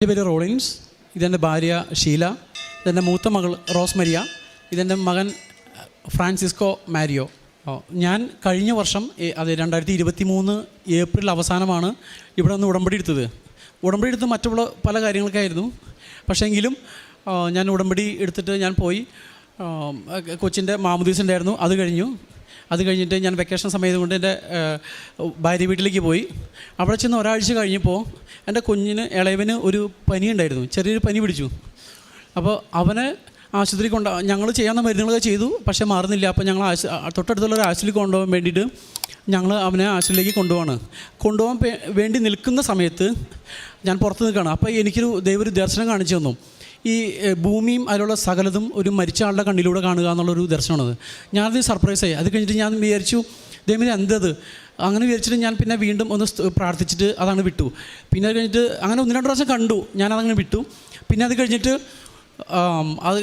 എൻ്റെ പേര് റോളിൻസ്, ഇതെൻ്റെ ഭാര്യ ഷീല, ഇതെൻ്റെ മൂത്ത മകൾ റോസ്മരിയ, ഇതെൻ്റെ മകൻ ഫ്രാൻസിസ്കോ മാരിയോ. ഞാൻ കഴിഞ്ഞ വർഷം അത് 2023 ഏപ്രിൽ അവസാനമാണ് ഇവിടെ നിന്ന് ഉടമ്പടി എടുത്തത്. ഉടമ്പടി എടുത്ത് മറ്റുള്ള പല കാര്യങ്ങൾക്കായിരുന്നു. പക്ഷേ എങ്കിലും ഞാൻ ഉടമ്പടി എടുത്തിട്ട് ഞാൻ പോയി. കൊച്ചിൻ്റെ മാമുദീസ് ഉണ്ടായിരുന്നു, അത് കഴിഞ്ഞിട്ട് ഞാൻ വെക്കേഷൻ സമയം കൊണ്ട് എൻ്റെ ഭാര്യ വീട്ടിലേക്ക് പോയി. അവിടെ ചെന്ന് ഒരാഴ്ച കഴിഞ്ഞപ്പോൾ എൻ്റെ കുഞ്ഞിന് ഇളയവന് ഒരു പനി ഉണ്ടായിരുന്നു, ചെറിയൊരു പനി പിടിച്ചു. അപ്പോൾ അവനെ ആശുപത്രി ഞങ്ങൾ ചെയ്യാവുന്ന മരുന്നുകളൊക്കെ ചെയ്തു, പക്ഷേ മാറുന്നില്ല. അപ്പോൾ ഞങ്ങൾ തൊട്ടടുത്തുള്ളൊരു ആശുപത്രി കൊണ്ടുപോകാൻ വേണ്ടിയിട്ട് ഞങ്ങൾ അവനെ ആശുപത്രിയിലേക്ക് കൊണ്ടുപോകാൻ വേണ്ടി നിൽക്കുന്ന സമയത്ത് ഞാൻ പുറത്ത് നിൽക്കുകയാണ്. അപ്പോൾ എനിക്കൊരു ദൈവം ദർശനം കാണിച്ചു തന്നു. ഈ ഭൂമിയും അതിലുള്ള സകലതും ഒരു മരിച്ച ആളുടെ കണ്ണിലൂടെ കാണുക എന്നുള്ളൊരു ദർശനമാണത്. ഞാനത് സർപ്രൈസായി. അത് കഴിഞ്ഞിട്ട് ഞാൻ വിചാരിച്ചു, ദൈവമേ എന്തത്, അങ്ങനെ വിചാരിച്ചിട്ട് ഞാൻ പിന്നെ വീണ്ടും ഒന്ന് പ്രാർത്ഥിച്ചിട്ട് അതങ്ങനെ വിട്ടു. പിന്നെ അത് കഴിഞ്ഞിട്ട് അങ്ങനെ 1-2 പ്രാവശ്യം കണ്ടു, ഞാനതങ്ങനെ വിട്ടു. പിന്നെ അത് കഴിഞ്ഞിട്ട് അത്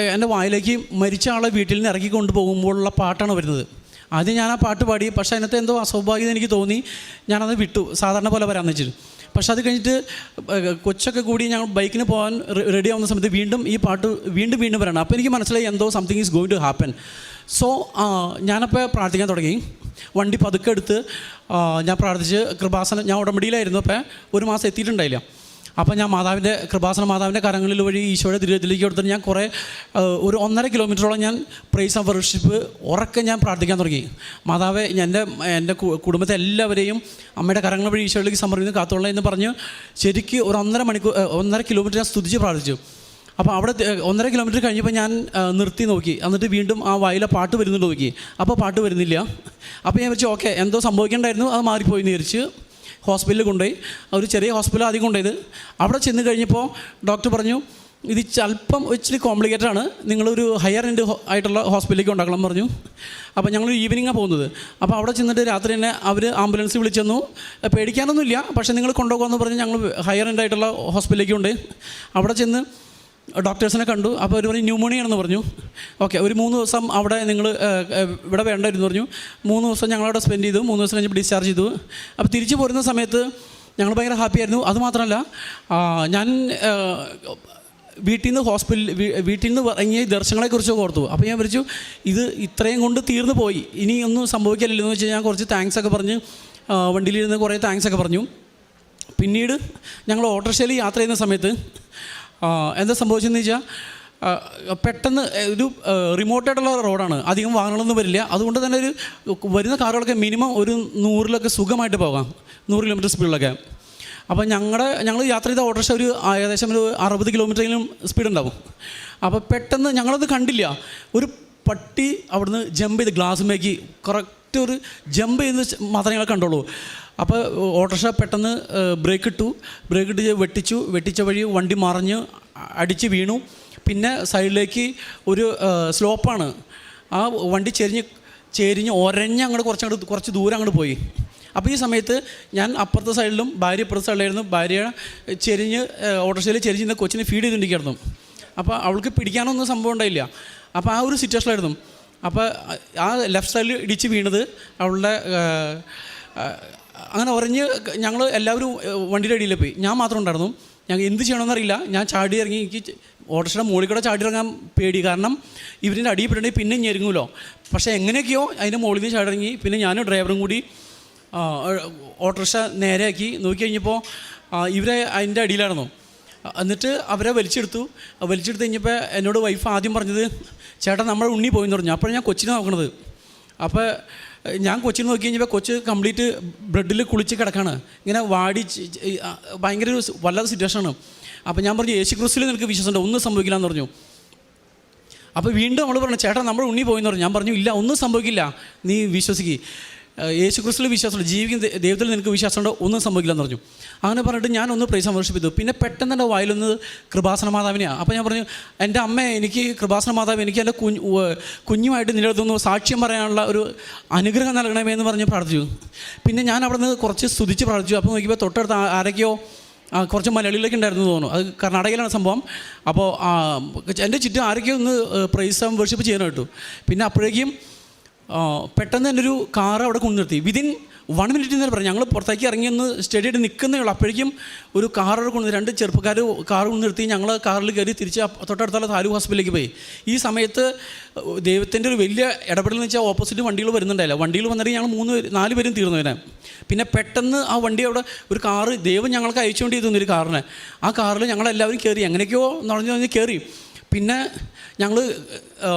എൻ്റെ വായിലേക്ക് മരിച്ച ആളെ വീട്ടിൽ നിന്ന് ഇറക്കി കൊണ്ടുപോകുമ്പോഴുള്ള പാട്ടാണ് വരുന്നത്. ആദ്യം ഞാൻ ആ പാട്ട് പാടി, പക്ഷേ അതിനകത്ത് എന്തോ അസൗഭാഗ്യത എനിക്ക് തോന്നി, ഞാനത് വിട്ടു, സാധാരണ പോലെ വരാമെന്ന് വെച്ചിട്ട്. പക്ഷെ അത് കഴിഞ്ഞിട്ട് കൊച്ചൊക്കെ കൂടി ഞങ്ങൾ ബൈക്കിന് പോകാൻ റെഡി ആവുന്ന സമയത്ത് വീണ്ടും ഈ പാട്ട് വീണ്ടും വരണം. അപ്പോൾ എനിക്ക് മനസ്സിലായി എന്തോ something is going to happen. So ഞാനപ്പോൾ പ്രാർത്ഥിക്കാൻ തുടങ്ങി. വണ്ടി പതുക്കെ എടുത്ത് ഞാൻ പ്രാർത്ഥിച്ച് കൃപാസനം, ഞാൻ ഉടമ്പടിയിലായിരുന്നു. അപ്പോൾ 1 മാസം എത്തിയിട്ടുണ്ടായില്ല. അപ്പോൾ ഞാൻ കൃപാസന കരങ്ങളിൽ വഴി ഈശോയുടെ ദുരിതത്തിലേക്ക് കൊടുത്തിട്ട് ഞാൻ കുറേ ഒരു 1.5 കിലോമീറ്ററോളം ഞാൻ പ്രൈസ് ആൻഡ് വർഷിപ്പ് ഉറക്കെ ഞാൻ പ്രാർത്ഥിക്കാൻ തുടങ്ങി. മാതാവേ, എൻ്റെ കുടുംബത്തെ എല്ലാവരെയും അമ്മയുടെ കരങ്ങൾ വഴി ഈശോയിലേക്ക് സമർപ്പിക്കുന്ന കാത്തോളെ എന്ന് പറഞ്ഞ് ശരിക്ക് ഒരു 1.5 കിലോമീറ്റർ ഞാൻ സ്തുതിച്ച് പ്രാർത്ഥിച്ചു. അപ്പോൾ അവിടെ 1.5 കിലോമീറ്റർ കഴിഞ്ഞപ്പോൾ ഞാൻ നിർത്തി നോക്കി. എന്നിട്ട് വീണ്ടും ആ വായിലെ പാട്ട് വരുന്നുണ്ട് നോക്കി. അപ്പോൾ പാട്ട് വരുന്നില്ല. അപ്പോൾ ഞാൻ വിചാരിച്ചു ഓക്കെ, എന്തോ സംഭവിക്കേണ്ടായിരുന്നു, അത് മാറിപ്പോയി എന്ന് വിചാരിച്ച് ഹോസ്പിറ്റലിൽ കൊണ്ടുപോയി. ഒരു ചെറിയ ഹോസ്പിറ്റൽ ആദ്യം കൊണ്ടുപോയത്. അവിടെ ചെന്ന് കഴിഞ്ഞപ്പോൾ ഡോക്ടർ പറഞ്ഞു, ഇത് അല്പം ഇച്ചിരി കോംപ്ലിക്കേറ്റഡ് ആണ്, നിങ്ങളൊരു ഹയർ എൻഡ് ആയിട്ടുള്ള ഹോസ്പിറ്റലിലേക്ക് ഉണ്ടാക്കണം പറഞ്ഞു. അപ്പോൾ ഞങ്ങൾ ഈവനിങ്ങാണ് പോകുന്നത്. അപ്പോൾ അവിടെ ചെന്നിട്ട് രാത്രി തന്നെ അവർ ആംബുലൻസ് വിളിച്ചെന്നു. പേടിക്കാനൊന്നുമില്ല, പക്ഷേ നിങ്ങൾ കൊണ്ടുപോകാമെന്ന് പറഞ്ഞ് ഞങ്ങൾ ഹയർ എൻഡ് ആയിട്ടുള്ള ഹോസ്പിറ്റലിലേക്ക് കൊണ്ടുപോയി. അവിടെ ചെന്ന് ഡോക്ടേഴ്സിനെ കണ്ടു. അപ്പോൾ അവർ പറഞ്ഞു ന്യൂമോണിയാണെന്ന് പറഞ്ഞു. ഓക്കെ, ഒരു 3 ദിവസം അവിടെ നിങ്ങൾ ഇവിടെ വേണ്ടായിരുന്നു പറഞ്ഞു. 3 ദിവസം ഞങ്ങളവിടെ സ്പെൻഡ് ചെയ്തു. 3 ദിവസം കഴിഞ്ഞ് ഡിസ്ചാർജ് ചെയ്തു. അപ്പോൾ തിരിച്ചു പോരുന്ന സമയത്ത് ഞങ്ങൾ ഭയങ്കര ഹാപ്പിയായിരുന്നു. അതുമാത്രമല്ല, ഞാൻ വീട്ടിൽ നിന്ന് ഇറങ്ങിയ ദർശനങ്ങളെക്കുറിച്ചൊക്കെ ഓർത്തു. അപ്പോൾ ഞാൻ വിചാരിച്ചു ഇത് ഇത്രയും കൊണ്ട് തീർന്നു പോയി, ഇനി ഒന്നും സംഭവിക്കില്ലല്ലോ എന്ന് വെച്ചാൽ ഞാൻ കുറച്ച് താങ്ക്സ് ഒക്കെ പറഞ്ഞ് വണ്ടിയിലിരുന്ന് കുറേ താങ്ക്സ് ഒക്കെ പറഞ്ഞു. പിന്നീട് ഞങ്ങൾ ഓട്ടോറിക്ഷയിൽ യാത്ര ചെയ്യുന്ന സമയത്ത് എന്താ സംഭവിച്ചതെന്ന് വെച്ചാൽ, പെട്ടെന്ന് ഒരു റിമോട്ടായിട്ടുള്ള റോഡാണ്, അധികം വാഹനങ്ങളൊന്നും വരില്ല. അതുകൊണ്ട് തന്നെ വരുന്ന കാറുകളൊക്കെ മിനിമം ഒരു 100-ലൊക്കെ സുഖമായിട്ട് പോകാം, 100 കിലോമീറ്റർ സ്പീഡിലൊക്കെ. അപ്പോൾ ഞങ്ങൾ യാത്ര ചെയ്ത ഓട്ടോറിക്ഷ ഏകദേശം ഒരു 60 കിലോമീറ്ററെങ്കിലും സ്പീഡ് ഉണ്ടാവും. അപ്പോൾ പെട്ടെന്ന് ഞങ്ങളത് കണ്ടില്ല, ഒരു പട്ടി അവിടുന്ന് ജമ്പ് ചെയ്ത് ഗ്ലാസ്സുമേക്ക് കറക്റ്റ് ഒരു ജമ്പ് ചെയ്ത് മാത്രമേ ഞങ്ങൾ കണ്ടുള്ളൂ. അപ്പോൾ ഓട്ടോറിക്ഷ പെട്ടെന്ന് ബ്രേക്ക് ഇട്ട് വെട്ടിച്ച വഴി വണ്ടി മറിഞ്ഞ് അടിച്ച് വീണു. പിന്നെ സൈഡിലേക്ക് ഒരു സ്ലോപ്പാണ്, ആ വണ്ടി ചെരിഞ്ഞ് ഒരഞ്ഞ് കുറച്ച് ദൂരം അങ്ങോട്ട് പോയി. അപ്പോൾ ഈ സമയത്ത് ഞാൻ അപ്പുറത്തെ സൈഡിലും ഭാര്യ ഇപ്പുറത്തെ സൈഡിലായിരുന്നു. ഭാര്യ ഓട്ടോറിക്ഷയിൽ ചെരിഞ്ഞ് കൊച്ചിനെ ഫീഡ് ചെയ്തുകൊണ്ടിരിക്കുകയായിരുന്നു. അപ്പോൾ അവൾക്ക് പിടിക്കാനൊന്നും സംഭവം ഉണ്ടായില്ല. അപ്പോൾ ആ ഒരു സിറ്റുവേഷനായിരുന്നു. അപ്പോൾ ആ ലെഫ്റ്റ് സൈഡിൽ ഇടിച്ച് വീണത് അവളുടെ അങ്ങനെ ഉറഞ്ഞ് ഞങ്ങൾ എല്ലാവരും വണ്ടിയുടെ അടിയിൽ പോയി. ഞാൻ മാത്രം ഉണ്ടായിരുന്നു. ഞങ്ങൾ എന്ത് ചെയ്യണമെന്നറിയില്ല. ഞാൻ ചാടി ഇറങ്ങി. എനിക്ക് ഓട്ടോറിക്ഷയുടെ മുകളിൽ കൂടെ ചാടി ഇറങ്ങാൻ പേടി, കാരണം ഇവരിൻ്റെ അടിയിൽ പെടണമെങ്കിൽ പിന്നെ ഞെരുങ്ങുമല്ലോ. പക്ഷേ എങ്ങനെയൊക്കെയോ അതിൻ്റെ മുകളിൽ നിന്ന് ചാടി ഇറങ്ങി. പിന്നെ ഞാനും ഡ്രൈവറും കൂടി ഓട്ടോറിക്ഷ നേരെയാക്കി. നോക്കി കഴിഞ്ഞപ്പോൾ ഇവരെ അതിൻ്റെ അടിയിലായിരുന്നു. എന്നിട്ട് അവരെ വലിച്ചെടുത്ത് കഴിഞ്ഞപ്പോൾ എന്നോട് വൈഫ് ആദ്യം പറഞ്ഞത്, ചേട്ടാ നമ്മുടെ ഉണ്ണി പോയെന്ന് പറഞ്ഞു. അപ്പോഴാണ് ഞാൻ കൊച്ചിനെ നോക്കണത്. അപ്പോൾ ഞാൻ കൊച്ചിനെ നോക്കി കഴിഞ്ഞപ്പോൾ കൊച്ച് കംപ്ലീറ്റ് ബ്രെഡിൽ കുളിച്ച് കിടക്കാണ്, ഇങ്ങനെ വാടി, ഭയങ്കര ഒരു വല്ലാത്ത സിറ്റുവേഷനാണ്. അപ്പോൾ ഞാൻ പറഞ്ഞു, യേശു ക്രിസ്തുവിൽ നിനക്ക് വിശ്വാസമുണ്ട്, ഒന്നും സംഭവിക്കില്ല എന്ന് പറഞ്ഞു. അപ്പോൾ വീണ്ടും അവൾ പറഞ്ഞു, ചേട്ടാ നമ്മൾ ഉണ്ണി പോയെന്ന് പറഞ്ഞു. ഞാൻ പറഞ്ഞു, ഇല്ല, ഒന്നും സംഭവിക്കില്ല, നീ വിശ്വസിക്കുക, യേശു ക്രിസ്തുവിൽ വിശ്വാസമുണ്ട്, ജീവിക്കുന്ന ദൈവത്തിൽ നിനക്ക് വിശ്വാസമുണ്ടോ, ഒന്നും സംഭവിക്കില്ലെന്ന് പറഞ്ഞു. അങ്ങനെ പറഞ്ഞിട്ട് ഞാനൊന്ന് പ്രൈസ് ആൻഡ് വർഷിപ്പ് ചെയ്തു. പിന്നെ പെട്ടെന്ന് എൻ്റെ വായിലൊന്ന് കൃപാസന മാതാവിനെയാണ്. അപ്പോൾ ഞാൻ പറഞ്ഞു, എൻ്റെ അമ്മ, എനിക്ക് കൃപാസന മാതാവ്, എനിക്ക് എൻ്റെ കുഞ്ഞുമായിട്ട് നിൻ്റെ അടുത്തൊന്ന് സാക്ഷ്യം പറയാനുള്ള ഒരു അനുഗ്രഹം നൽകണമേ എന്ന് പറഞ്ഞ് പ്രാർത്ഥിച്ചു. പിന്നെ ഞാൻ അവിടെ നിന്ന് കുറച്ച് സ്തുതിച്ച് പ്രാർത്ഥിച്ചു. അപ്പോൾ നോക്കിയപ്പോൾ തൊട്ടടുത്ത് ആരൊക്കെയോ കുറച്ച് മലയാളികളൊക്കെ ഉണ്ടായിരുന്നു തോന്നുന്നു, അത് കർണാടകയിലാണ് സംഭവം. അപ്പോൾ എൻ്റെ ചുറ്റും ആരൊക്കെയോ ഒന്ന് പ്രൈസ് ആൻഡ് വർഷിപ്പ് ചെയ്യാൻ കേട്ടു. പിന്നെ അപ്പോഴേക്കും പെട്ടെന്ന് എൻ്റെ ഒരു കാറ് അവിടെ കൊണ്ടു നിർത്തി. വിതിൻ 1 മിനിറ്റ് എന്നേ പറഞ്ഞു. ഞങ്ങൾ പുറത്തേക്ക് ഇറങ്ങി ഒന്ന് സ്റ്റഡിയായിട്ട് നിൽക്കുന്നേ ഉള്ളൂ. അപ്പോഴേക്കും ഒരു കാറ് കൊണ്ട് 2 ചെറുപ്പക്കാർ കാർ കൊണ്ട് നിർത്തി. ഞങ്ങൾ കാറിൽ കയറി തിരിച്ച് തൊട്ടടുത്തുള്ള താലൂക്ക് ഹോസ്പിറ്റലിലേക്ക് പോയി. ഈ സമയത്ത് ദൈവത്തിൻ്റെ ഒരു വലിയ ഇടപെടൽ എന്ന് വെച്ചാൽ ഓപ്പോസിറ്റ് വണ്ടികൾ വരുന്നുണ്ടായില്ല. വണ്ടികൾ വന്നിട്ട് ഞങ്ങൾ 4 പേരും തീർന്നു വരാൻ. പിന്നെ പെട്ടെന്ന് ആ വണ്ടി അവിടെ ഒരു കാറ് ദൈവം ഞങ്ങൾക്ക് അയച്ചുകൊണ്ട് ചെയ്തു ഒരു കാറിനെ. ആ കാറിൽ ഞങ്ങളെല്ലാവരും കയറി, എങ്ങനെയൊക്കെയോ നുഴഞ്ഞ് കയറി. പിന്നെ ഞങ്ങൾ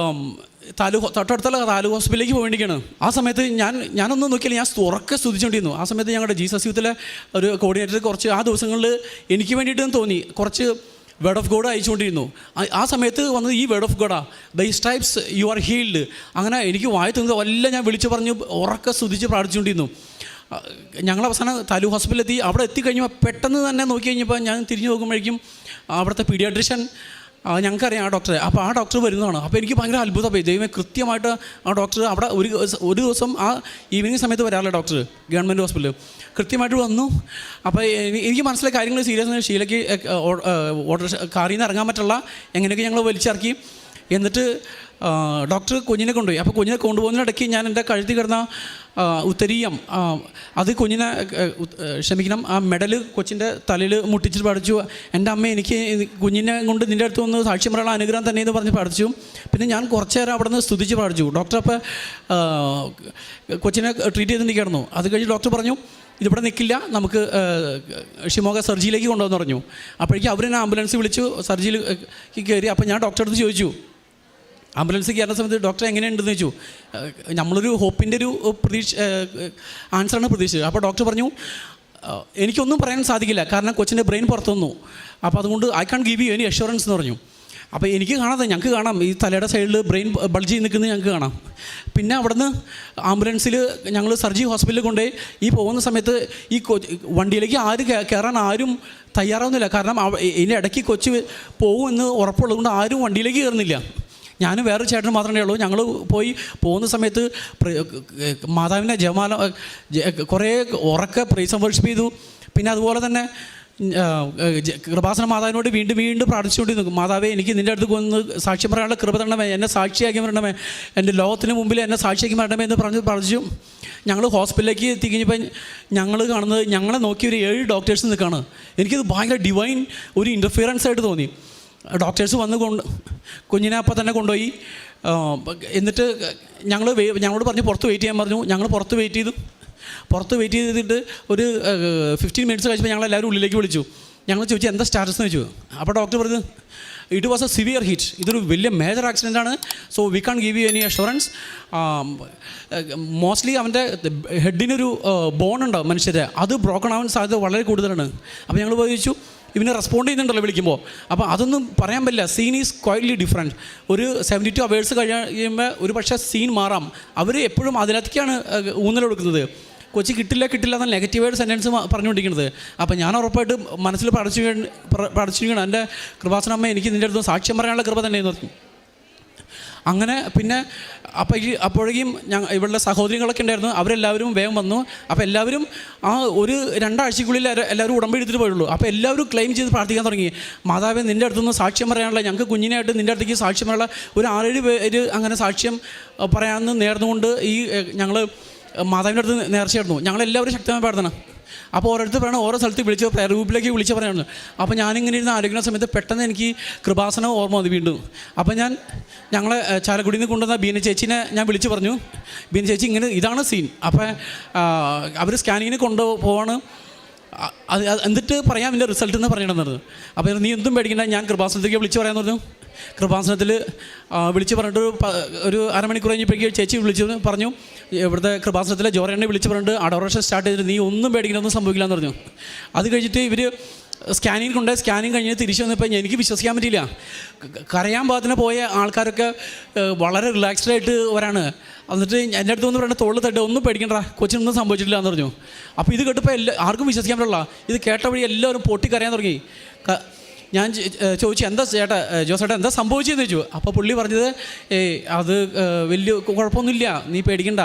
തൊട്ടടുത്തുള്ള താലൂക്ക് ഹോസ്പിറ്റലിലേക്ക് പോകേണ്ടിയിരിക്കുകയാണ്. ആ സമയത്ത് ഞാനൊന്നും നോക്കിയില്ല, ഞാൻ ഉറക്കെ സ്തുതിച്ചുകൊണ്ടിരുന്നു. ആ സമയത്ത് ഞങ്ങളുടെ ജീസസ് യൂത്തിലെ ഒരു കോർഡിനേറ്റർ കുറച്ച് ആ ദിവസങ്ങളിൽ എനിക്ക് വേണ്ടിയിട്ട് തോന്നി കുറച്ച് വേർഡ് ഓഫ് ഗോഡ് അയച്ചുകൊണ്ടിരുന്നു. ആ സമയത്ത് വന്നത് ഈ വേർഡ് ഓഫ് ഗോഡാ, by stripes you are healed. അങ്ങനെ എനിക്ക് വായി തോന്നുന്നത് എല്ലാം ഞാൻ വിളിച്ചു പറഞ്ഞ് ഉറക്കെ സ്തുതിച്ച് പ്രാർത്ഥിച്ചുകൊണ്ടിരുന്നു. ഞങ്ങൾ അവസാനം താലൂക്ക് ഹോസ്പിറ്റലിലെത്തി. അവിടെ എത്തിക്കഴിഞ്ഞപ്പോൾ പെട്ടെന്ന് തന്നെ നോക്കി കഴിഞ്ഞപ്പോൾ ഞാൻ തിരിഞ്ഞു നോക്കുമ്പോഴേക്കും അവിടുത്തെ പീഡിയാട്രിഷ്യൻ, ഞങ്ങൾക്കറിയാം ആ ഡോക്ടറെ. അപ്പോൾ ആ ഡോക്ടർ വരുന്നതാണ്. അപ്പോൾ എനിക്ക് ഭയങ്കര അത്ഭുതമായി. ദൈവമേ, കൃത്യമായിട്ട് ആ ഡോക്ടർ അവിടെ ഒരു ദിവസം ആ ഈവനിങ് സമയത്ത് വരാറില്ല ഡോക്ടർ ഗവൺമെൻറ് ഹോസ്പിറ്റലിൽ. കൃത്യമായിട്ട് വന്നു. അപ്പോൾ എനിക്ക് മനസ്സിലായ കാര്യങ്ങൾ സീരിയസ്. ഷീലയ്ക്ക് കാറിൽ നിന്ന് ഇറങ്ങാൻ പറ്റില്ല, എങ്ങനെയൊക്കെ ഞങ്ങൾ വലിച്ചിറക്കി. എന്നിട്ട് ഡോക്ടർ കുഞ്ഞിനെ കൊണ്ടുപോയി. അപ്പോൾ കുഞ്ഞിനെ കൊണ്ടുപോകുന്നതിനിടയ്ക്ക് ഞാൻ എൻ്റെ കഴുത്തി കിടന്ന ഉത്തരീയം അത് കുഞ്ഞിനെ ക്ഷമിക്കണം ആ മെഡല് കൊച്ചിൻ്റെ തലയിൽ മുട്ടിച്ചിട്ട് പഠിച്ചു. എൻ്റെ അമ്മ എനിക്ക് കുഞ്ഞിനെ കൊണ്ട് നിൻ്റെ അടുത്ത് വന്ന് സാക്ഷ്യം പറയാനുള്ള അനുഗ്രഹം തന്നെ എന്ന് പറഞ്ഞ് പഠിച്ചു. പിന്നെ ഞാൻ കുറച്ച് നേരം അവിടെ നിന്ന് സ്തുതിച്ച് പഠിച്ചു. ഡോക്ടർ അപ്പോൾ കൊച്ചിനെ ട്രീറ്റ് ചെയ്തിരിക്കുകയായിരുന്നു. അത് കഴിഞ്ഞ് ഡോക്ടർ പറഞ്ഞു ഇതിവിടെ നിൽക്കില്ല, നമുക്ക് ഷിമോഗ സർജിയിലേക്ക് കൊണ്ടുവന്ന് പറഞ്ഞു. അപ്പോഴേക്കും അവരെന്നെ ആംബുലൻസ് വിളിച്ചു സർജിയിലേക്ക് കയറി. അപ്പോൾ ഞാൻ ഡോക്ടറെ അടുത്ത് ചോദിച്ചു, ആംബുലൻസ് കയറുന്ന സമയത്ത് ഡോക്ടർ എങ്ങനെയുണ്ടെന്ന് ചോദിച്ചു. നമ്മളൊരു ഹോപ്പിൻ്റെ ഒരു ആൻസറാണ് പ്രതീക്ഷിച്ചത്. അപ്പോൾ ഡോക്ടർ പറഞ്ഞു എനിക്കൊന്നും പറയാൻ സാധിക്കില്ല, കാരണം കൊച്ചിൻ്റെ ബ്രെയിൻ പുറത്തു വന്നു. അപ്പോൾ അതുകൊണ്ട് I can give you any assurance എന്ന് പറഞ്ഞു. അപ്പോൾ എനിക്ക് ഞങ്ങൾക്ക് കാണാം ഈ തലയുടെ സൈഡിൽ ബ്രെയിൻ ബൾജ് ചെയ്ത് നിൽക്കുന്നത് ഞങ്ങൾക്ക് കാണാം. പിന്നെ അവിടുന്ന് ആംബുലൻസിൽ ഞങ്ങൾ സർജി ഹോസ്പിറ്റലിൽ കൊണ്ടുപോയി. ഈ പോകുന്ന സമയത്ത് ഈ വണ്ടിയിലേക്ക് കയറാൻ ആരും തയ്യാറാവുന്നില്ല. കാരണം ഇതിൻ്റെ ഇടയ്ക്ക് കൊച്ച് പോകുമെന്ന് ഉറപ്പുള്ളതുകൊണ്ട് ആരും വണ്ടിയിലേക്ക് കയറുന്നില്ല. ഞാനും വേറൊരു ചേട്ടൻ മാത്രമേ ഉള്ളൂ. ഞങ്ങൾ പോകുന്ന സമയത്ത് മാതാവിനെ ജപമാല കുറേ ഉറക്കെ പ്രൈസ് വർഷിപ്പ് ചെയ്തു. പിന്നെ അതുപോലെ തന്നെ കൃപാസന മാതാവിനോട് വീണ്ടും പ്രാർത്ഥിച്ചുകൊണ്ടിരുന്നു. മാതാവേ, എനിക്ക് നിൻ്റെ അടുത്ത് കൊന്ന് സാക്ഷ്യം പറയാനുള്ള കൃപ തരണമേ, എന്നെ സാക്ഷിയാക്കി വരണമേ, എൻ്റെ ലോകത്തിന് മുമ്പിൽ എന്നെ സാക്ഷിയാക്കി വരണമേ എന്ന് പ്രാർത്ഥിച്ചു. ഞങ്ങൾ ഹോസ്പിറ്റലിലേക്ക് എത്തിക്കഴിഞ്ഞപ്പോൾ ഞങ്ങൾ കാണുന്നത് ഞങ്ങളെ നോക്കി ഒരു 7 ഡോക്ടേഴ്സ് നിൽക്കുകയാണ്. എനിക്കത് ഭയങ്കര ഡിവൈൻ ഒരു ഇൻ്റർഫിയറൻസ് ആയിട്ട് തോന്നി. ഡോക്ടേഴ്സ് വന്ന് കുഞ്ഞിനെ അപ്പം തന്നെ കൊണ്ടുപോയി. എന്നിട്ട് ഞങ്ങളോട് പറഞ്ഞ് പുറത്ത് വെയിറ്റ് ചെയ്യാൻ പറഞ്ഞു. ഞങ്ങൾ പുറത്ത് വെയിറ്റ് ചെയ്തിട്ട് ഒരു 15 മിനിറ്റ്സ് കഴിച്ചപ്പോൾ ഞങ്ങളെല്ലാവരും ഉള്ളിലേക്ക് വിളിച്ചു. ഞങ്ങൾ ചോദിച്ചു എന്താ സ്റ്റാറ്റസ് എന്ന് ചോദിച്ചു. അപ്പോൾ ഡോക്ടർ പറഞ്ഞു it was a severe hit, ഇതൊരു വലിയ മേജർ ആക്സിഡൻ്റ് ആണ്, so we can give you any assurance. Mostly അവൻ്റെ ഹെഡിനൊരു ബോൺ ഉണ്ടാവും മനുഷ്യരെ, അത് ബ്രോക്കൺ ആവാൻ സാധ്യത വളരെ കൂടുതലാണ്. അപ്പോൾ ഞങ്ങൾ ചോദിച്ചു ഇവനെ റെസ്പോണ്ട് ചെയ്യുന്നുണ്ടല്ലോ വിളിക്കുമ്പോൾ. അപ്പോൾ അതൊന്നും പറയാൻ പറ്റില്ല. Scene is quietly different. ഒരു 72 hours കഴിയുമ്പോൾ ഒരു പക്ഷേ സീൻ മാറാം. അവർ എപ്പോഴും അതിനകത്തേക്കാണ് ഊന്നൽ കൊടുക്കുന്നത്. കൊച്ചി കിട്ടില്ല എന്ന നെഗറ്റീവായിട്ട് സെൻറ്റൻസ് പറഞ്ഞുകൊണ്ടിരിക്കുന്നത്. അപ്പോൾ ഞാൻ ഉറപ്പായിട്ട് മനസ്സിൽ പഠിച്ചിരിക്കണം എൻ്റെ കൃപാസനമ്മ എനിക്ക് നിൻ്റെ അടുത്ത് സാക്ഷ്യം പറയാനുള്ള കൃപ തന്നെ എന്ന് പറഞ്ഞു. അങ്ങനെ പിന്നെ അപ്പോഴേക്കും ഇവളുടെ സഹോദരികളൊക്കെ ഉണ്ടായിരുന്നു. അവരെല്ലാവരും വേഗം വന്നു. അപ്പോൾ എല്ലാവരും ആ ഒരു 2 ആഴ്ചയ്ക്കുള്ളിൽ എല്ലാവരും ഉടമ്പടി എടുത്തിട്ട് പോയുള്ളൂ. അപ്പോൾ എല്ലാവരും ക്ലെയിം ചെയ്ത് പ്രാർത്ഥിക്കാൻ തുടങ്ങി. മാതാവേ, നിൻ്റെ അടുത്തുനിന്ന് സാക്ഷ്യം പറയാനുള്ള, ഞങ്ങൾക്ക് കുഞ്ഞിനായിട്ട് നിൻ്റെ അടുത്തേക്ക് സാക്ഷ്യം പറയാനുള്ള ഒരു 6-7 പേര് അങ്ങനെ സാക്ഷ്യം പറയാമെന്ന് നേർന്നുകൊണ്ട് ഞങ്ങൾ മാതാവിൻ്റെ അടുത്ത് നേർച്ചയായിരുന്നു. ഞങ്ങളെല്ലാവരും ശക്തമായി പ്രാർത്ഥന. അപ്പോൾ ഓരോരുത്തർ പറയണം ഓരോ സ്ഥലത്ത് വിളിച്ച് പ്രയർ ഗ്രൂപ്പിലേക്ക് വിളിച്ച് പറയുന്നു. അപ്പോൾ ഞാനിങ്ങനെ ഇരുന്ന് ആലോചിക്കുന്ന സമയത്ത് പെട്ടെന്ന് എനിക്ക് കൃപാസനം ഓർമ്മ വന്നു വീണ്ടും. അപ്പോൾ ഞങ്ങളെ ചാലക്കുടിയിൽ നിന്ന് കൊണ്ടുവന്ന ബീന ചേച്ചിനെ ഞാൻ വിളിച്ച് പറഞ്ഞു, ബീന ചേച്ചി ഇതാണ് സീൻ. അപ്പോൾ അവർ സ്കാനിങ്ങിന് കൊണ്ടുപോവാണ്. എന്നിട്ട് പറയാം ഇതിൻ്റെ റിസൾട്ട് എന്ന് പറയണമെന്നത്. അപ്പോൾ നീ എന്തും പേടിക്കണ്ട, ഞാൻ കൃപാസനത്തിലേക്ക് വിളിച്ച് പറയാമെന്ന് പറഞ്ഞു. കൃപാസനത്തിൽ വിളിച്ച് പറഞ്ഞിട്ട് ഒരു അരമണിക്കൂർ കഴിഞ്ഞപ്പോഴേക്കും ചേച്ചി വിളിച്ച് പറഞ്ഞു, ഇവിടുത്തെ കൃപാസനത്തിലെ ജോറേനെ വിളിച്ച് പറഞ്ഞിട്ട് അഡോറേഷൻ സ്റ്റാർട്ട് ചെയ്തിട്ട് നീ ഒന്നും പേടിക്കണമെന്നും സംഭവിക്കില്ല എന്ന് പറഞ്ഞു. അത് കഴിഞ്ഞിട്ട് ഇവർ സ്കാനിങ് കഴിഞ്ഞ് തിരിച്ചു വന്നപ്പോൾ എനിക്ക് വിശ്വസിക്കാൻ പറ്റിയില്ല. കരയാൻ പാകത്തിന് പോയ ആൾക്കാരൊക്കെ വളരെ റിലാക്സ്ഡ് ആയിട്ട് വരാണ്. എന്നിട്ട് എൻ്റെ അടുത്ത് വന്ന് പറയുന്നത് തോളിൽ തട്ട് ഒന്നും പേടിക്കണ്ട, കൊച്ചിനൊന്നും സംഭവിച്ചിട്ടില്ല എന്ന് പറഞ്ഞു. അപ്പോൾ ഇത് കേട്ടപ്പോൾ ആർക്കും വിശ്വസിക്കാൻ പറ്റില്ല. ഇത് കേട്ട വഴി എല്ലാവരും പൊട്ടിക്കരയാൻ തുടങ്ങി. ഞാൻ ചോദിച്ചു എന്താ ജോസേട്ടാ എന്താ സംഭവിച്ചതെന്ന് ചോദിച്ചു. അപ്പോൾ പുള്ളി പറഞ്ഞത് അത് വലിയ കുഴപ്പമൊന്നുമില്ല, നീ പേടിക്കണ്ട,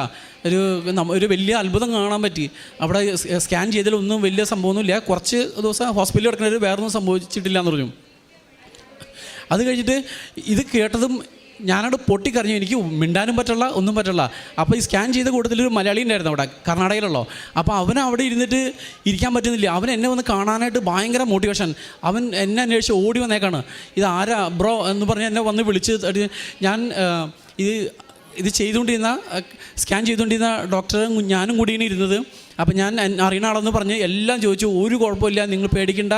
ഒരു വലിയ അത്ഭുതം കാണാൻ പറ്റി. അവിടെ സ്കാൻ ചെയ്തതിലൊന്നും വലിയ സംഭവമൊന്നുമില്ല, കുറച്ച് ദിവസം ഹോസ്പിറ്റലിൽ കിടക്കുന്നവർ വേറൊന്നും സംഭവിച്ചിട്ടില്ല എന്ന് പറഞ്ഞു. അത് കഴിഞ്ഞിട്ട് ഇത് കേട്ടതും ഞാനവിടെ പൊട്ടിക്കറിഞ്ഞു. എനിക്ക് മിണ്ടാനും പറ്റില്ല, ഒന്നും പറ്റില്ല. അപ്പോൾ ഈ സ്കാൻ ചെയ്ത കൂട്ടത്തിലൊരു മലയാളി ഉണ്ടായിരുന്നു അവിടെ, കർണാടകയിലുള്ളോ. അപ്പോൾ അവൻ അവിടെ ഇരുന്നിട്ട് ഇരിക്കാൻ പറ്റുന്നില്ല. അവൻ എന്നെ വന്ന് കാണാനായിട്ട് ഭയങ്കര മോട്ടിവേഷൻ. അവൻ എന്നെ അന്വേഷിച്ച് ഓടി വന്നേക്കാണ്. ഇത് ആരാ ബ്രോ എന്ന് പറഞ്ഞ് എന്നെ വന്ന് വിളിച്ച്. ഞാൻ ഇത് ചെയ്തുകൊണ്ടിരുന്ന, സ്കാൻ ചെയ്തുകൊണ്ടിരുന്ന ഡോക്ടറും ഞാനും കൂടിയാണ് ഇരുന്നത്. അപ്പം ഞാൻ അറിയുന്ന ആളെന്ന് പറഞ്ഞ് എല്ലാം ചോദിച്ചു. ഒരു കുഴപ്പമില്ല, നിങ്ങൾ പേടിക്കേണ്ട,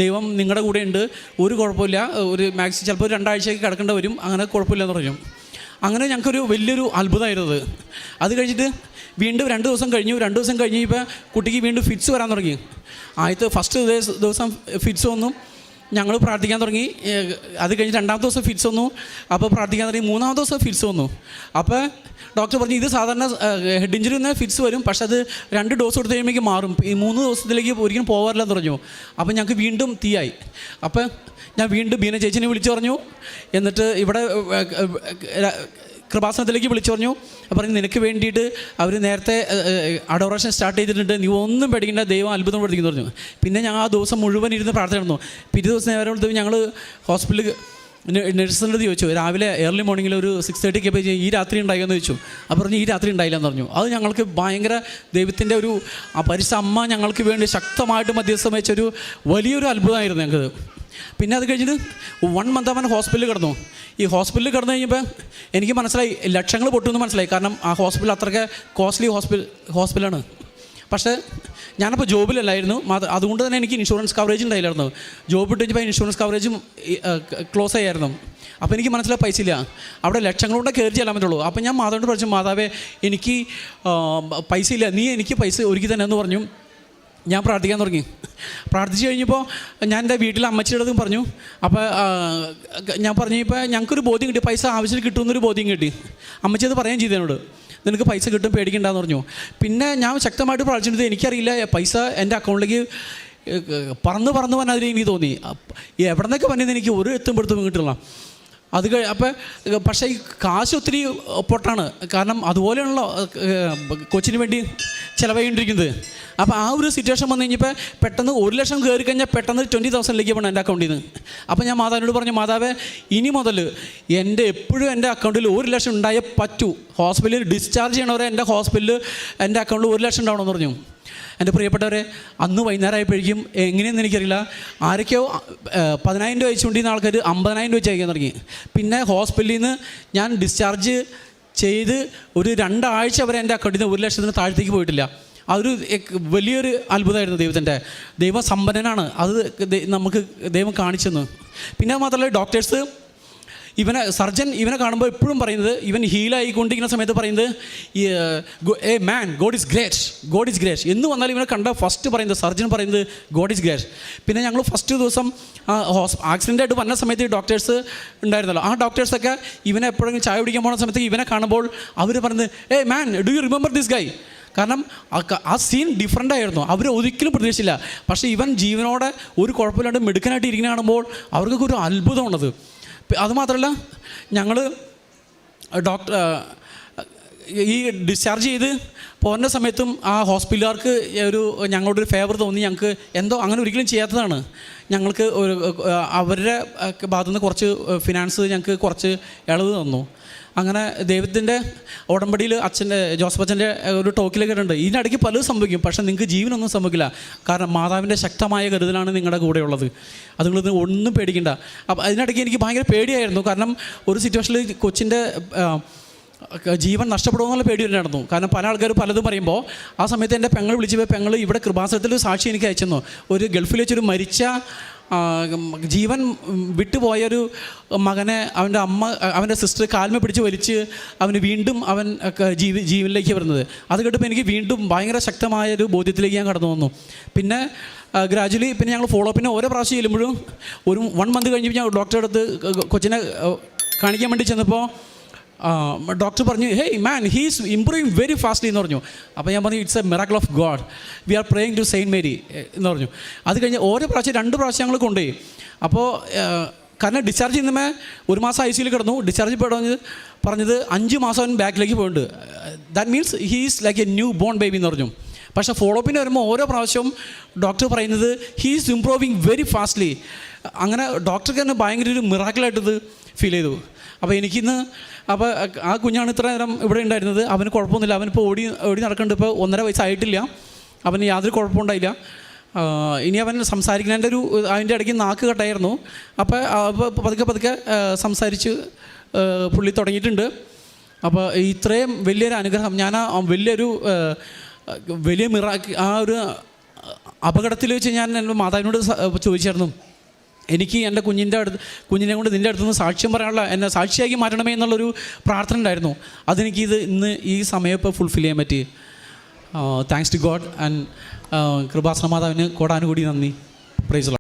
ദൈവം നിങ്ങളുടെ കൂടെ ഉണ്ട്, ഒരു കുഴപ്പമില്ല, ഒരു ചിലപ്പോൾ 2 ആഴ്ചയൊക്കെ കിടക്കേണ്ടി വരും, അങ്ങനെ കുഴപ്പമില്ലെന്ന് പറഞ്ഞു. അങ്ങനെ ഞങ്ങൾക്കൊരു വലിയൊരു അത്ഭുതമായിരുന്നത്. അത് കഴിഞ്ഞിട്ട് വീണ്ടും 2 ദിവസം കഴിഞ്ഞു. 2 ദിവസം കഴിഞ്ഞ് ഇപ്പോൾ കുട്ടിക്ക് വീണ്ടും ഫിറ്റ്സ് വരാൻ തുടങ്ങി. ഫസ്റ്റ് ദിവസം ഫിറ്റ്സ് വന്നു, ഞങ്ങൾ പ്രാർത്ഥിക്കാൻ തുടങ്ങി. അത് കഴിഞ്ഞ് 2ാമത്തെ ദിവസം ഫിറ്റ്സ് വന്നു. അപ്പോൾ പ്രാർത്ഥിക്കാൻ തുടങ്ങി. 3ാമത്തെ ദിവസം ഫിറ്റ്സ് വന്നു. അപ്പോൾ ഡോക്ടർ പറഞ്ഞു, ഇത് സാധാരണ ഹെഡ് ഇഞ്ചുറി നിന്ന് ഫിറ്റ്സ് വരും, പക്ഷെ അത് 2 ഡോസ് കൊടുത്ത് കഴിയുമ്പോഴേക്ക് മാറും, ഈ 3 ദിവസത്തിലേക്ക് ഒരിക്കലും പോകാറില്ലെന്ന് പറഞ്ഞു. അപ്പോൾ ഞങ്ങൾക്ക് വീണ്ടും തീയായി. അപ്പോൾ ഞാൻ വീണ്ടും ബീന ചേച്ചിനെ വിളിച്ചു പറഞ്ഞു. എന്നിട്ട് ഇവിടെ കൃപാസനത്തിലേക്ക് വിളിച്ചു പറഞ്ഞു. പറഞ്ഞു, നിനക്ക് വേണ്ടിയിട്ട് അവർ നേരത്തെ അഡോറേഷൻ സ്റ്റാർട്ട് ചെയ്തിട്ടുണ്ട്, നീ ഒന്നും പേടിക്കേണ്ട, ദൈവം അത്ഭുതം പഠിക്കുന്നു പറഞ്ഞു. പിന്നെ ഞാൻ ആ ദിവസം മുഴുവൻ ഇരുന്ന് പ്രാർത്ഥന. പിറ്റേ ദിവസം നേരം ഞങ്ങൾ ഹോസ്പിറ്റലിൽ നഴ്സിനോട് ചോദിച്ചു, രാവിലെ ഏർലി മോർണിംഗിൽ ഒരു 6:30 പോയി, ഈ രാത്രി ഉണ്ടായിയെന്ന് ചോദിച്ചു. അപ്പോൾ പറഞ്ഞു, ഈ രാത്രി ഉണ്ടായില്ലെന്ന് പറഞ്ഞു. അത് ഞങ്ങൾക്ക് ഭയങ്കര ദൈവത്തിൻ്റെ ഒരു പരിശുദ്ധ അമ്മ ഞങ്ങൾക്ക് വേണ്ടി ശക്തമായിട്ട് മധ്യസ്ഥം വെച്ചൊരു വലിയൊരു അത്ഭുതമായിരുന്നു ഞങ്ങൾക്ക്. പിന്നെ അത് കഴിഞ്ഞിട്ട് 1 മന്ത് അവൻ ഹോസ്പിറ്റലിൽ കിടന്നു. ഈ ഹോസ്പിറ്റലിൽ കിടന്നു കഴിഞ്ഞപ്പോൾ എനിക്ക് മനസ്സിലായി, ലക്ഷങ്ങൾ പൊട്ടുമെന്ന് മനസ്സിലായി. കാരണം ആ ഹോസ്പിറ്റൽ അത്രയ്ക്ക് കോസ്റ്റ്ലി ഹോസ്പിറ്റലാണ്. പക്ഷേ ഞാനപ്പോൾ ജോബിലല്ലായിരുന്നു, അതുകൊണ്ട് തന്നെ എനിക്ക് ഇൻഷുറൻസ് കവറേജ് ഉണ്ടായില്ലായിരുന്നു. ജോബ് ഇട്ട് കഴിഞ്ഞപ്പോൾ ഇൻഷുറൻസ് കവറേജും ക്ലോസ് ആയിരുന്നു. അപ്പോൾ എനിക്ക് മനസ്സിലായി പൈസ ഇല്ല, അവിടെ ലക്ഷങ്ങളുകൊണ്ട് കയറി ചെല്ലാൻ പറ്റുള്ളൂ. അപ്പോൾ ഞാൻ മാതാവിനോട് പറഞ്ഞു, മാതാവേ എനിക്ക് പൈസ ഇല്ല, നീ എനിക്ക് പൈസ ഒരുക്കി തന്നെ എന്ന് പറഞ്ഞു. ഞാൻ പ്രാർത്ഥിക്കാൻ തുടങ്ങി. പ്രാർത്ഥിച്ച് കഴിഞ്ഞപ്പോൾ ഞാൻ എൻ്റെ വീട്ടിൽ അമ്മച്ചിയുടെ പറഞ്ഞു. അപ്പോൾ ഞാൻ പറഞ്ഞു, ഇപ്പോൾ ഞങ്ങൾക്കൊരു ബോധ്യം കിട്ടി, പൈസ ആവശ്യത്തിന് കിട്ടുമെന്നൊരു ബോധ്യം കിട്ടി. അമ്മച്ചി അത് പറയുകയും ചെയ്തു എന്നോട്, നിനക്ക് പൈസ കിട്ടും, പേടിക്കണ്ടെന്ന് പറഞ്ഞു. പിന്നെ ഞാൻ ശക്തമായിട്ട് പ്രാർത്ഥിച്ചിട്ട് എനിക്കറിയില്ല, പൈസ എൻ്റെ അക്കൗണ്ടിലേക്ക് പറന്ന് വന്നാൽ അതിൽ എനിക്ക് തോന്നി. എവിടെ നിന്നൊക്കെ വന്നത് എനിക്ക് ഒരു എത്തുമ്പോഴത്തും കിട്ടില്ല. അപ്പോൾ പക്ഷേ ഈ കാശ് ഒത്തിരി പൊട്ടാണ്, കാരണം അതുപോലെയാണല്ലോ കൊച്ചിന് വേണ്ടി ചിലവായിക്കൊണ്ടിരിക്കുന്നത്. അപ്പോൾ ആ ഒരു സിറ്റുവേഷൻ വന്നു കഴിഞ്ഞപ്പോൾ പെട്ടെന്ന് 1 ലക്ഷം കയറി കഴിഞ്ഞാൽ പെട്ടെന്ന് 20,000 പോകണം എൻ്റെ അക്കൗണ്ടിൽ നിന്ന്. അപ്പോൾ ഞാൻ മാതാവിനോട് പറഞ്ഞു, മാതാവേ ഇനി മുതൽ എപ്പോഴും എൻ്റെ അക്കൗണ്ടിൽ 1 ലക്ഷം ഉണ്ടായേ പറ്റൂ. ഹോസ്പിറ്റലിൽ ഡിസ്ചാർജ് ചെയ്യണവരെ എൻ്റെ എൻ്റെ അക്കൗണ്ടിൽ 1 ലക്ഷം ഉണ്ടാവണമെന്ന് പറഞ്ഞു. എൻ്റെ പ്രിയപ്പെട്ടവരെ, അന്ന് വൈകുന്നേരം ആയപ്പോഴേക്കും എങ്ങനെയെന്ന് എനിക്കറിയില്ല, ആരൊക്കെയോ 10,000 രൂപ അയച്ചുകൊണ്ടിരുന്ന ആൾക്കാർ 50,000 രൂപ അയക്കാൻ തുടങ്ങി. പിന്നെ ഹോസ്പിറ്റലിൽ നിന്ന് ഞാൻ ഡിസ്ചാർജ് ചെയ്ത് ഒരു 2 ആഴ്ച വരെ എൻ്റെ അക്കൗണ്ടിൽ നിന്ന് 1 ലക്ഷത്തിന് താഴത്തേക്ക് പോയിട്ടില്ല. അതൊരു വലിയൊരു അത്ഭുതമായിരുന്നു ദൈവത്തിൻ്റെ. ദൈവം സമ്പന്നനാണ്, അത് നമുക്ക് ദൈവം കാണിച്ചെന്ന്. പിന്നെ മാത്രമല്ല, ഡോക്ടേഴ്സ് സർജൻ ഇവനെ കാണുമ്പോൾ എപ്പോഴും പറയുന്നത്, ഇവൻ ഹീലായിക്കൊണ്ടിരിക്കുന്ന സമയത്ത് പറയുന്നത്, eh man, God is great എന്ന് വന്നാൽ ഇവനെ കണ്ട ഫസ്റ്റ് പറയുന്നത്, സർജൻ പറയുന്നത് ഗോഡ് ഈസ് ഗ്രേറ്റ്. പിന്നെ ഞങ്ങൾ ഫസ്റ്റ് ദിവസം ആക്സിഡൻ്റായിട്ട് വന്ന സമയത്ത് ഡോക്ടേഴ്സ് ഉണ്ടായിരുന്നല്ലോ, ആ ഡോക്ടേഴ്സൊക്കെ ഇവനെ എപ്പോഴെങ്കിലും ചായ കുടിക്കാൻ പോകുന്ന സമയത്ത് ഇവനെ കാണുമ്പോൾ അവർ പറയുന്നത്, eh man, do you remember this guy? കാരണം ആ സീൻ ഡിഫറൻ്റ് ആയിരുന്നു, അവർ ഒരിക്കലും പ്രതീക്ഷിച്ചില്ല. പക്ഷേ ഇവൻ ജീവനോടെ ഒരു കുഴപ്പമില്ലാണ്ട് മെടുക്കനായിട്ട് ഇരിക്കുന്ന കാണുമ്പോൾ അവർക്കൊക്കെ ഒരു അത്ഭുതമാണത്. അതുമാത്രമല്ല, ഞങ്ങൾ ഈ ഡിസ്ചാർജ് ചെയ്ത് പോകുന്ന സമയത്തും ആ ഹോസ്പിറ്റലുകാർക്ക് ഞങ്ങളോടൊരു ഫേവർ തോന്നി. ഞങ്ങൾക്ക് എന്തോ അങ്ങനെ ഒരിക്കലും ചെയ്യാത്തതാണ്. ഞങ്ങൾക്ക് അവരുടെ ഭാഗത്തുനിന്ന് കുറച്ച് ഫിനാൻസ് ഞങ്ങൾക്ക് കുറച്ച് ഇളവ് തന്നു. അങ്ങനെ ദൈവത്തിൻ്റെ ഉടമ്പടിയിൽ ജോസഫ് അച്ഛൻ്റെ ഒരു ടോക്കിലൊക്കെ ഉണ്ട്, ഇതിനിടയ്ക്ക് പലതും സംഭവിക്കും, പക്ഷേ നിങ്ങൾക്ക് ജീവനൊന്നും സംഭവിക്കില്ല. കാരണം മാതാവിൻ്റെ ശക്തമായ കരുതലാണ് നിങ്ങളുടെ കൂടെയുള്ളത്. അതുകൊണ്ട് ഒന്നും പേടിക്കണ്ട. അപ്പം അതിനിടയ്ക്ക് എനിക്ക് ഭയങ്കര പേടിയായിരുന്നു. കാരണം ഒരു സിറ്റുവേഷനിൽ കൊച്ചിൻ്റെ ജീവൻ നഷ്ടപ്പെടുമെന്നുള്ള പേടി ഉണ്ടായിരുന്നു. കാരണം പല ആൾക്കാർ പലതും പറയുമ്പോൾ ആ സമയത്ത് എൻ്റെ പെങ്ങൾ വിളിച്ചപ്പോൾ പെങ്ങൾ ഇവിടെ കൃപാസനത്തിൽ സാക്ഷി എനിക്ക് അയച്ചെന്നു. ഒരു ഗൾഫിൽ വെച്ചൊരു മരിച്ച ജീവൻ വിട്ടുപോയൊരു മകനെ അവൻ്റെ സിസ്റ്റർ കാൽമ പിടിച്ച് വലിച്ച് വീണ്ടും അവൻ ജീവനിലേക്ക് വരുന്നത്. അത് കേട്ടപ്പോൾ എനിക്ക് വീണ്ടും ഭയങ്കര ശക്തമായൊരു ബോധ്യത്തിലേക്ക് ഞാൻ കടന്നു വന്നു. പിന്നെ ഗ്രാജുവലി പിന്നെ ഞങ്ങൾ ഫോളോ അപ്പിന് ഓരോ പ്രാവശ്യം ചെല്ലുമ്പോഴും ഒരു 1 മന്ത് കഴിഞ്ഞപ്പോൾ ഞാൻ ഡോക്ടറെ അടുത്ത് കൊച്ചിനെ കാണിക്കാൻ വേണ്ടി ചെന്നപ്പോൾ ഡോക്ടർ പറഞ്ഞു, hey man, he's improving very fastly എന്ന് പറഞ്ഞു. അപ്പോൾ ഞാൻ പറഞ്ഞു, it's a miracle of God, we are praying to saint Mary എന്ന് പറഞ്ഞു. അത് കഴിഞ്ഞ് ഓരോ പ്രാവശ്യം 2 പ്രാവശ്യം ഞങ്ങൾ കൊണ്ടുപോയി. അപ്പോൾ കാരണം ഡിസ്ചാർജ് ചെയ്യുന്നമേ 1 മാസം ICUയിൽ കിടന്നു. ഡിസ്ചാർജ് പറഞ്ഞത് 5 മാസം അവൻ ബാക്കിലേക്ക് പോയിട്ടുണ്ട്. That means he is like A new born baby എന്ന് പറഞ്ഞു. പക്ഷേ ഫോളോ അപ്പിന് വരുമ്പോൾ ഓരോ പ്രാവശ്യവും ഡോക്ടർ പറയുന്നത് he is improving very fastly. അങ്ങനെ ഡോക്ടർക്ക് തന്നെ ഭയങ്കര ഒരു മിറാക്കിളായിട്ടത് ഫീൽ ചെയ്തു. അപ്പോൾ എനിക്കിന്ന് ആ കുഞ്ഞാണ് ഇത്ര നേരം ഇവിടെ ഉണ്ടായിരുന്നത്. അവന് കുഴപ്പമൊന്നുമില്ല. അവനിപ്പോൾ ഓടി നടക്കുന്നുണ്ട്. ഇപ്പോൾ 1.5 വയസ്സായിട്ടില്ല. അവന് യാതൊരു കുഴപ്പമുണ്ടായില്ല. ഇനി അവൻ സംസാരിക്കുന്നതിൻ്റെ അതിൻ്റെ ഇടയ്ക്ക് നാക്ക് കട്ടായിരുന്നു. അപ്പോൾ പതുക്കെ സംസാരിച്ച് പുള്ളി തുടങ്ങിയിട്ടുണ്ട്. അപ്പോൾ ഇത്രയും വലിയൊരു അനുഗ്രഹം ഞാൻ വലിയ ആ ഒരു അപകടത്തിൽ വെച്ച് ഞാൻ എൻ്റെ മാതാവിനോട് ചോദിച്ചായിരുന്നു, എനിക്ക് എൻ്റെ കുഞ്ഞിനെ കൊണ്ട് നിൻ്റെ അടുത്തുനിന്ന് സാക്ഷ്യം പറയാനുള്ള എന്നെ സാക്ഷിയാക്കി മാറ്റണമേ എന്നുള്ളൊരു പ്രാർത്ഥന ഉണ്ടായിരുന്നു. അതെനിക്കിത് ഇന്ന് ഈ സമയം ഇപ്പോൾ ഫുൾഫിൽ ചെയ്യാൻ പറ്റി. താങ്ക്സ് ടു ഗോഡ് ആൻഡ് കൃപാസന മാതാവിന് കോടാനുകൂടി നന്ദി. Praise the Lord.